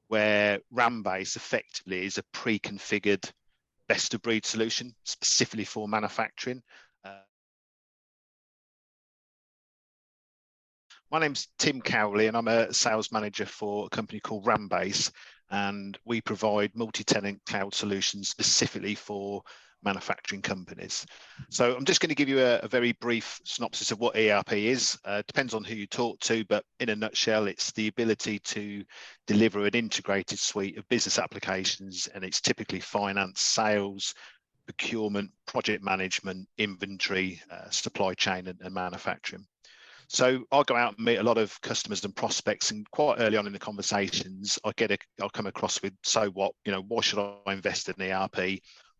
where RamBase effectively is a pre-configured best of breed solution specifically for manufacturing. My name's Tim Cowley, and I'm a sales manager for a company called RamBase, and we provide multi-tenant cloud solutions specifically for manufacturing companies. So I'm just going to give you a very brief synopsis of what ERP is. Depends on who you talk to, but in a nutshell, it's the ability to deliver an integrated suite of business applications, and it's typically finance, sales, procurement, project management, inventory, supply chain, and manufacturing. So I'll go out and meet a lot of customers and prospects, and quite early on in the conversations, I'll come across with, so what, why should I invest in ERP?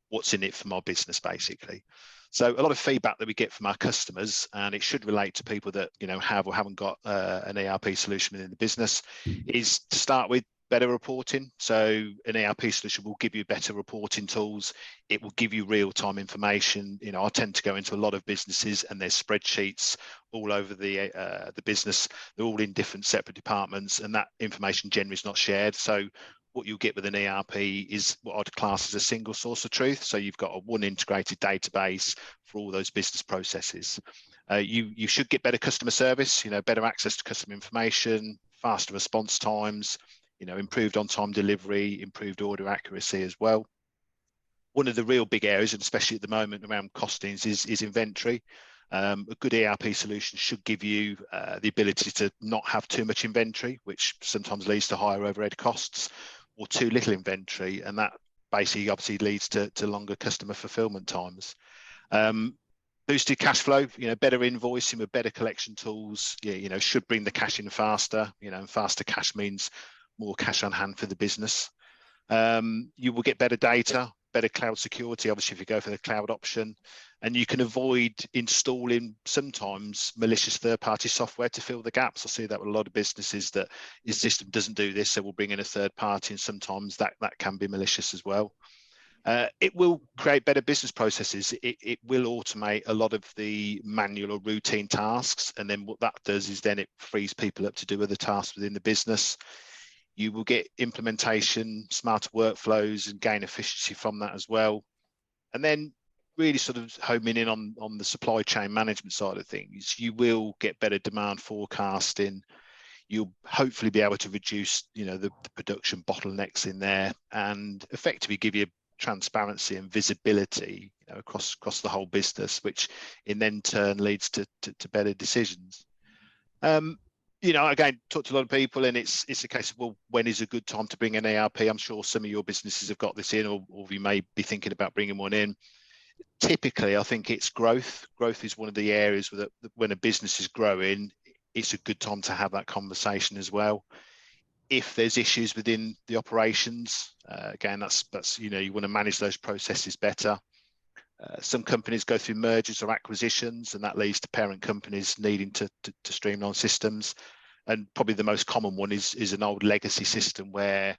What's in it for my business, basically? So a lot of feedback that we get from our customers, and it should relate to people that have or haven't got an ERP solution within the business, is to start with better reporting. So an ERP solution will give you better reporting tools. It will give you real-time information. I tend to go into a lot of businesses, and there's spreadsheets all over the business. They're all in different separate departments, and that information generally is not shared. So what you'll get with an ERP is what I'd class as a single source of truth. So you've got one integrated database for all those business processes. You should get better customer service, better access to customer information, faster response times, improved on-time delivery, improved order accuracy as well. One of the real big areas, and especially at the moment around costings, is inventory. A good ERP solution should give you the ability to not have too much inventory, which sometimes leads to higher overhead costs, or too little inventory, and that basically obviously leads to longer customer fulfillment times. Boosted cash flow, better invoicing with better collection tools, should bring the cash in faster, and faster cash means more cash on hand for the business. You will get better data, better cloud security, obviously, if you go for the cloud option, and you can avoid installing sometimes malicious third-party software to fill the gaps. I see that with a lot of businesses, that your system doesn't do this, so we'll bring in a third party, and sometimes that can be malicious as well. It will create better business processes. It will automate a lot of the manual or routine tasks, and then what that does is then it frees people up to do other tasks within the business. You will get implementation, smarter workflows, and gain efficiency from that as well. And then really sort of homing in on the supply chain management side of things, you will get better demand forecasting. You'll hopefully be able to reduce, the production bottlenecks in there, and effectively give you transparency and visibility across the whole business, which in then turn leads to better decisions. Again, talk to a lot of people, and it's a case of, well, when is a good time to bring an ERP? I'm sure some of your businesses have got this in, or you may be thinking about bringing one in. Typically, I think it's growth. Growth is one of the areas where when a business is growing, it's a good time to have that conversation as well. If there's issues within the operations, again, that's you want to manage those processes better. Some companies go through mergers or acquisitions, and that leads to parent companies needing to streamline systems. And probably the most common one is an old legacy system where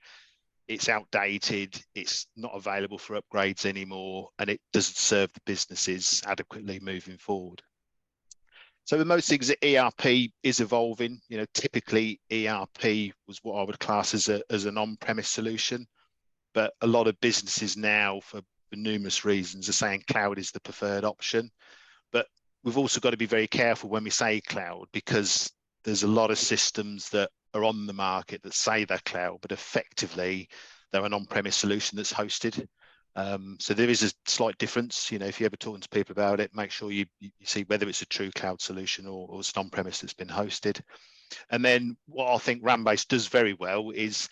it's outdated, it's not available for upgrades anymore, and it doesn't serve the businesses adequately moving forward. So with most things, ERP is evolving. Typically ERP was what I would class as an on-premise solution, but a lot of businesses now, for numerous reasons, are saying cloud is the preferred option. But we've also got to be very careful when we say cloud, because there's a lot of systems that are on the market that say they're cloud, but effectively they're an on-premise solution that's hosted. So there is a slight difference. If you're ever talking to people about it, make sure you see whether it's a true cloud solution or it's an on-premise that's been hosted. And then what I think RamBase does very well is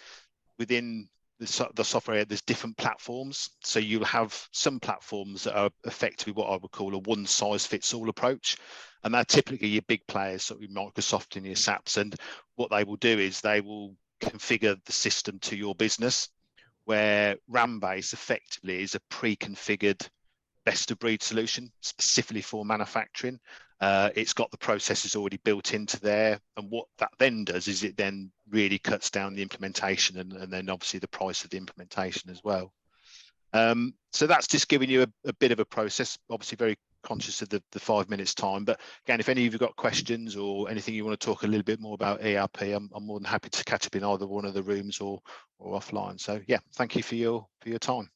within the software, there's different platforms. So you'll have some platforms that are effectively what I would call a one-size-fits-all approach. And they're typically your big players, so your Microsoft and your SAPs. And what they will do is they will configure the system to your business, where RamBase effectively is a pre-configured best-of-breed solution specifically for manufacturing. It's got the processes already built into there, and what that then does is it then really cuts down the implementation and then obviously the price of the implementation as well. So that's just giving you a bit of a process, obviously very conscious of the 5 minutes time. But again, if any of you got questions or anything you want to talk a little bit more about ERP, I'm more than happy to catch up in either one of the rooms or offline. So yeah, thank you for your time.